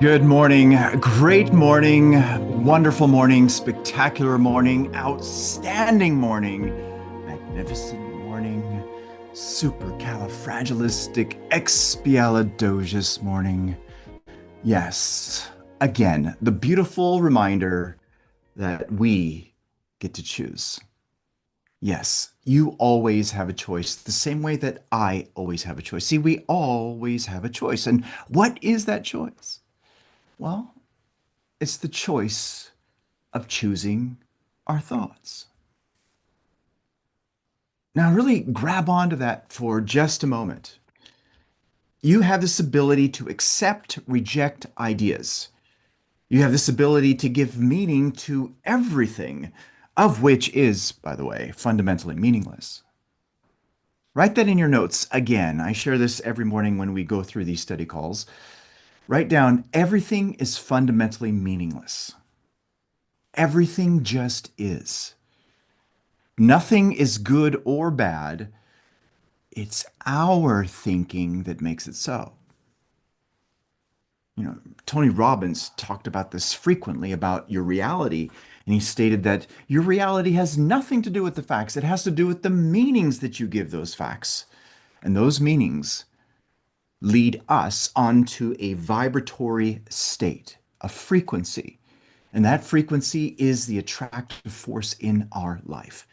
Good morning, great morning, wonderful morning, spectacular morning, outstanding morning, magnificent morning, supercalifragilisticexpialidocious morning. Yes, again, the beautiful reminder that we get to choose. Yes, you always have a choice, the same way that I always have a choice. See, we always have a choice. And what is that choice? Well, it's the choice of choosing our thoughts. Now, really grab onto that for just a moment. You have this ability to accept, reject ideas. You have this ability to give meaning to everything, of which is, by the way, fundamentally meaningless. Write that in your notes. Again, I share this every morning when we go through these study calls. Write down everything is fundamentally meaningless. Everything just is. Nothing is good or bad. It's our thinking that makes it so. Tony Robbins talked about this frequently about your reality, and he stated that your reality has nothing to do with the facts. It has to do with the meanings that you give those facts. And those meanings lead us onto a vibratory state, a frequency. And that frequency is the attractive force in our life.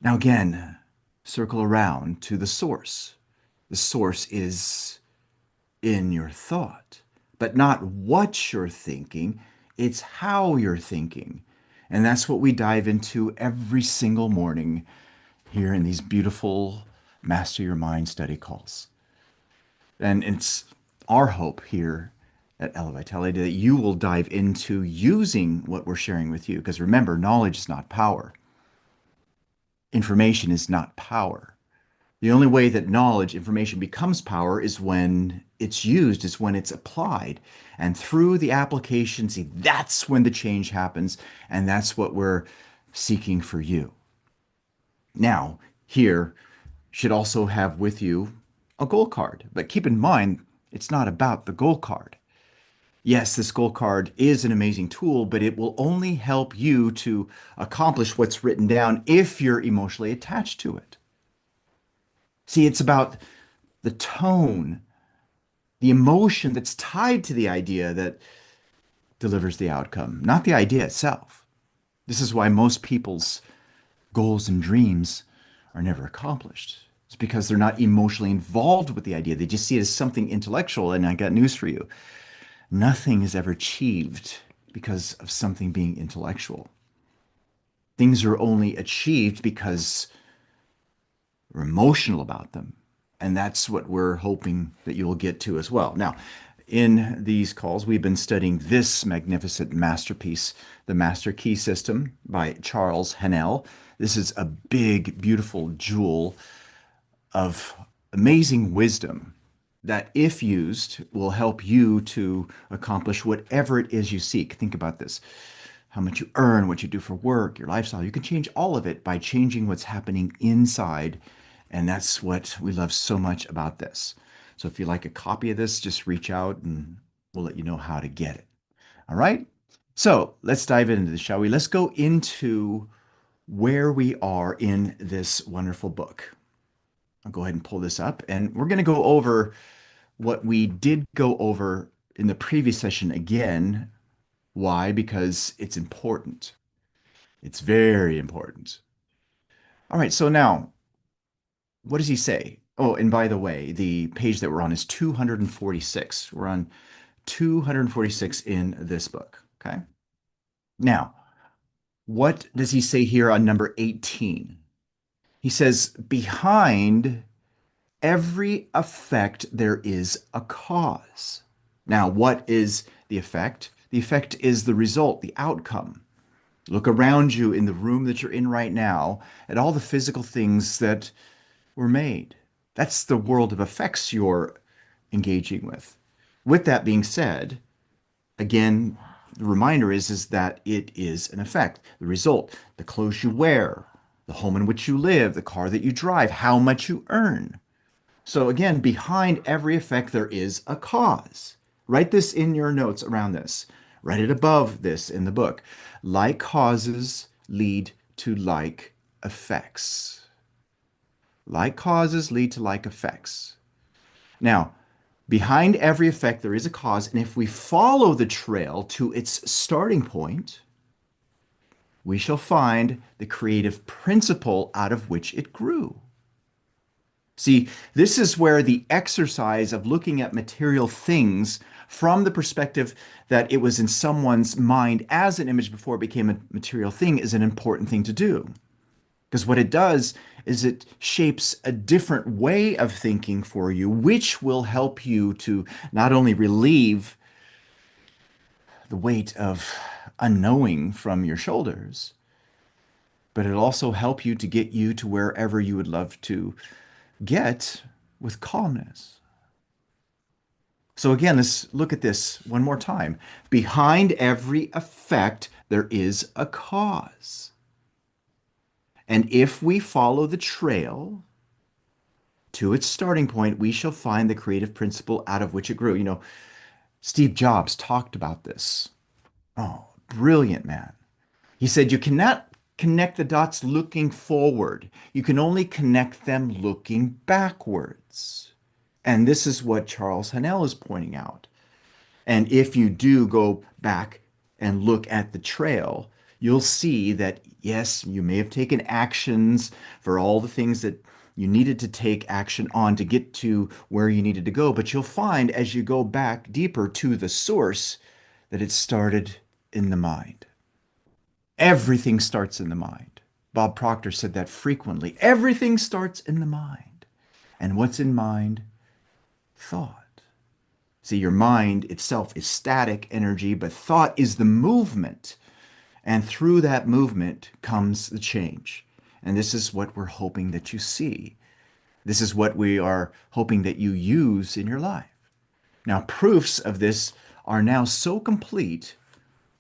Now, again, circle around to the source. The source is in your thought, but not what you're thinking, it's how you're thinking. And that's what we dive into every single morning here in these beautiful Master Your Mind study calls. And it's our hope here at Elevitality that you will dive into using what we're sharing with you. Because remember, knowledge is not power. Information is not power. The only way that knowledge, information becomes power is when it's used, is when it's applied. And through the application, see, that's when the change happens. And that's what we're seeking for you. Now, here should also have with you a goal card. But keep in mind, it's not about the goal card. Yes, this goal card is an amazing tool, but it will only help you to accomplish what's written down if you're emotionally attached to it. See, it's about the tone, the emotion that's tied to the idea that delivers the outcome, not the idea itself. This is why most people's goals and dreams are never accomplished. It's because they're not emotionally involved with the idea. They just see it as something intellectual. And I got news for you. Nothing is ever achieved because of something being intellectual. Things are only achieved because we're emotional about them. And that's what we're hoping that you'll get to as well. Now, in these calls, we've been studying this magnificent masterpiece, The Master Key System by Charles Haanel. This is a big, beautiful jewel of amazing wisdom that, if used, will help you to accomplish whatever it is you seek. Think about this. How much you earn, what you do for work, your lifestyle. You can change all of it by changing what's happening inside. And that's what we love so much about this. So if you like a copy of this, just reach out and we'll let you know how to get it. All right? So let's dive into this, shall we? Let's go into where we are in this wonderful book. I'll go ahead and pull this up, and we're going to go over what we did go over in the previous session again. Why? Because it's important. It's very important. All right, so now, what does he say? Oh, and by the way, the page that we're on is 246. We're on 246 in this book, okay? Now, what does he say here on number 18? He says, behind every effect, there is a cause. Now, what is the effect? The effect is the result, the outcome. Look around you in the room that you're in right now at all the physical things that were made. That's the world of effects you're engaging with. With that being said, again, the reminder is that it is an effect. The result, the clothes you wear, the home in which you live, the car that you drive, how much you earn. So again, behind every effect, there is a cause. Write this in your notes around this. Write it above this in the book. Like causes lead to like effects. Like causes lead to like effects. Now, behind every effect, there is a cause, and if we follow the trail to its starting point, we shall find the creative principle out of which it grew. See, this is where the exercise of looking at material things from the perspective that it was in someone's mind as an image before it became a material thing is an important thing to do. Because what it does is it shapes a different way of thinking for you, which will help you to not only relieve the weight of unknowing from your shoulders, but it'll also help you to get you to wherever you would love to get with calmness. So again, let's look at this one more time. Behind every effect, there is a cause. And if we follow the trail to its starting point, we shall find the creative principle out of which it grew. Steve Jobs talked about this. Oh, brilliant man. He said, you cannot connect the dots looking forward. You can only connect them looking backwards. And this is what Charles Haanel is pointing out. And if you do go back and look at the trail, you'll see that, yes, you may have taken actions for all the things that you needed to take action on to get to where you needed to go. But you'll find as you go back deeper to the source that it started in the mind. Everything starts in the mind. Bob Proctor said that frequently. Everything starts in the mind. And what's in mind? Thought. See, your mind itself is static energy, but thought is the movement. And through that movement comes the change. And this is what we're hoping that you see. This is what we are hoping that you use in your life. Now, proofs of this are now so complete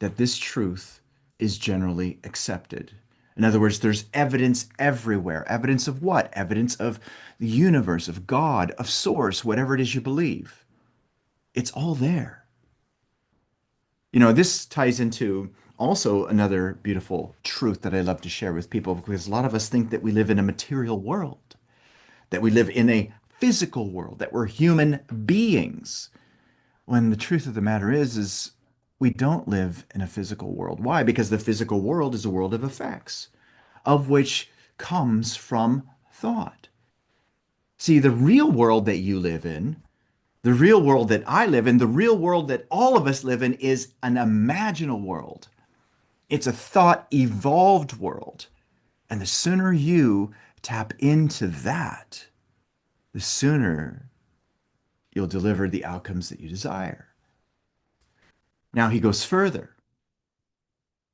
that this truth is generally accepted. In other words, there's evidence everywhere. Evidence of what? Evidence of the universe, of God, of source, whatever it is you believe. It's all there. This ties into also another beautiful truth that I love to share with people because a lot of us think that we live in a material world, that we live in a physical world, that we're human beings. When the truth of the matter is we don't live in a physical world. Why? Because the physical world is a world of effects, of which comes from thought. See, the real world that you live in, the real world that I live in, the real world that all of us live in is an imaginal world. It's a thought evolved world. And the sooner you tap into that, the sooner you'll deliver the outcomes that you desire. Now he goes further.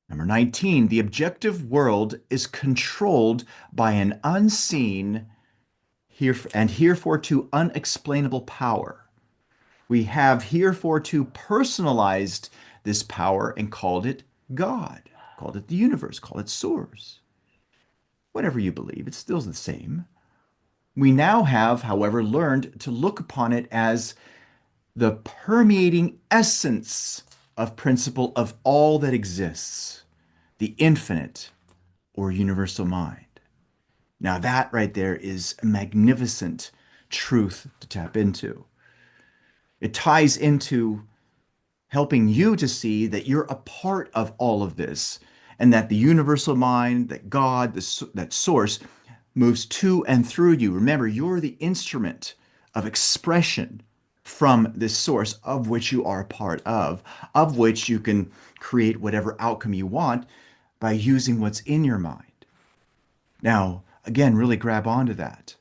Number 19, the objective world is controlled by an unseen and heretofore unexplainable power. We have heretofore personalized this power and called it God, called it the universe, called it source. Whatever you believe, it's still the same. We now have, however, learned to look upon it as the permeating essence of principle of all that exists, the infinite or universal mind. Now that right there is a magnificent truth to tap into. It ties into helping you to see that you're a part of all of this and that the universal mind, that God, that source moves to and through you. Remember, you're the instrument of expression from this source of which you are a part of which you can create whatever outcome you want by using what's in your mind. Now, again, really grab onto that.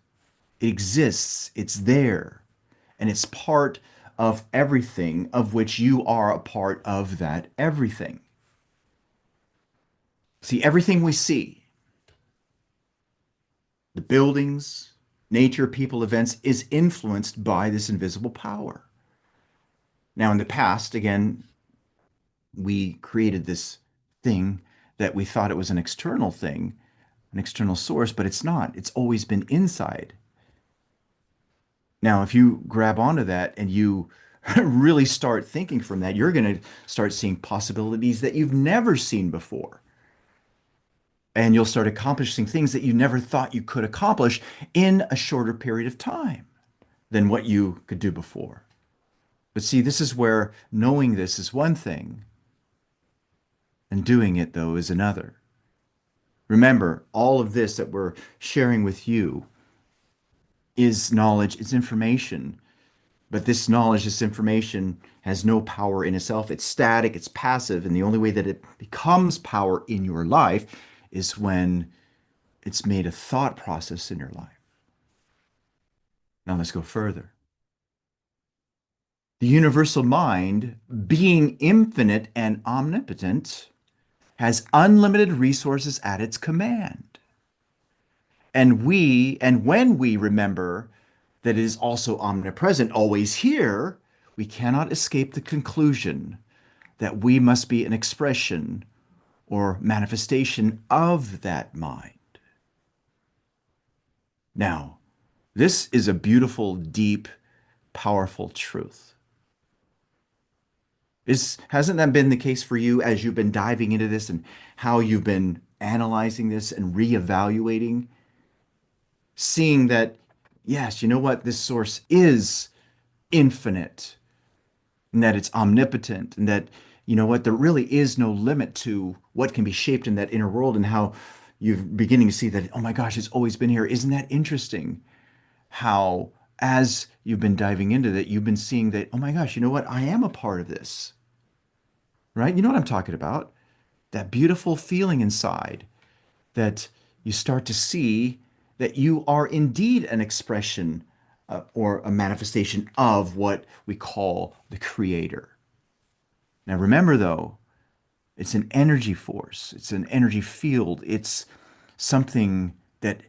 It exists, it's there, and it's part of everything of which you are a part of that everything. See, everything we see, the buildings, nature, people, events, is influenced by this invisible power. Now, in the past, again, we created this thing that we thought it was an external thing, an external source, but it's not. It's always been inside. Now, if you grab onto that and you really start thinking from that, you're going to start seeing possibilities that you've never seen before. And you'll start accomplishing things that you never thought you could accomplish in a shorter period of time than what you could do before. But see, this is where knowing this is one thing and doing it, though, is another. Remember, all of this that we're sharing with you is knowledge, it's information. But this knowledge, this information has no power in itself. It's static, it's passive. And the only way that it becomes power in your life is when it's made a thought process in your life. Now let's go further. The universal mind, being infinite and omnipotent, has unlimited resources at its command. And when we remember that it is also omnipresent, always here, we cannot escape the conclusion that we must be an expression or manifestation of that mind. Now, this is a beautiful, deep, powerful truth. Hasn't that been the case for you as you've been diving into this and how you've been analyzing this and reevaluating, seeing that, yes, you know what, this source is infinite and that it's omnipotent and that, you know what, there really is no limit to what can be shaped in that inner world and how you're beginning to see that, oh my gosh, it's always been here. Isn't that interesting? How, as you've been diving into that, you've been seeing that, oh my gosh, you know what, I am a part of this, right? You know what I'm talking about? That beautiful feeling inside that you start to see that you are indeed an expression or a manifestation of what we call the creator. Now, remember though, it's an energy force, it's an energy field, it's something that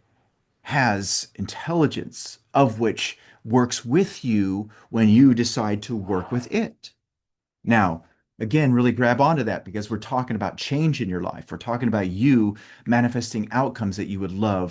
has intelligence, of which works with you when you decide to work with it. Now, again, really grab onto that because we're talking about change in your life. We're talking about you manifesting outcomes that you would love